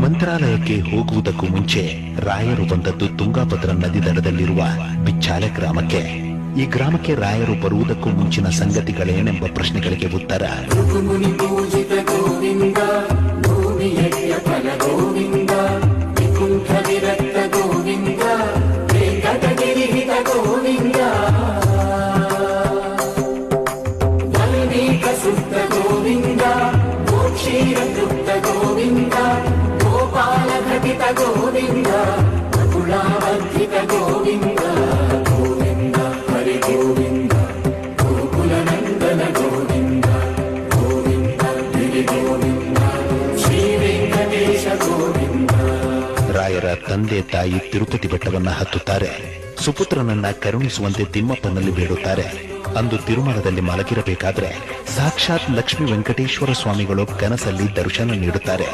ಮಂತ್ರಾಲಯಕ್ಕೆ ಹೋಗುವುದಕ್ಕೂ ಮುಂಚೆ ರಾಯರು ಬಂದದ್ದು ತುಂಗಾಭದ್ರಾ ನದಿ ದಡದಲ್ಲಿರುವ ಬಿಚ್ಚಾಲೆ ಗ್ರಾಮಕ್ಕೆ. ಈ ಗ್ರಾಮಕ್ಕೆ ರಾಯರು ಬರುವುದಕ್ಕೂ ಮುಂಚಿನ ಸಂಗತಿಗಳೇನೆಂಬ ಪ್ರಶ್ನೆಗಳಿಗೆ ಉತ್ತರ ಗೋವಿಂದ ಕುಲಾವರ್ಧಿತ ಗೋವಿಂದ ಗೋವಿಂದ ಹರಿ ಗೋವಿಂದ ಗೋಕುಲನಂದನ ಗೋವಿಂದ ಗೋವಿಂದ ಗಿರಿ ಗೋವಿಂದ ಶ್ರೀ ವೆಂಕಟೇಶ ಗೋವಿಂದ. ರಾಯರ ತಂದೆ ತಾಯಿ ತಿರುಪತಿ ಬೆಟ್ಟವನ್ನ ಹತ್ತುತ್ತಾರೆ. ಸುಪುತ್ರನನ್ನ ಕರುಣಿಸುವಂತೆ ತಿಮ್ಮಪ್ಪನಲ್ಲಿ ಬೇಡುತ್ತಾರೆ. ಅಂದು ತಿರುಮಲದಲ್ಲಿ ಮಲಗಿರಬೇಕಾದ್ರೆ ಸಾಕ್ಷಾತ್ ಲಕ್ಷ್ಮೀ ವೆಂಕಟೇಶ್ವರ ಸ್ವಾಮಿಗಳು ಕನಸಲ್ಲಿ ದರ್ಶನ ನೀಡುತ್ತಾರೆ.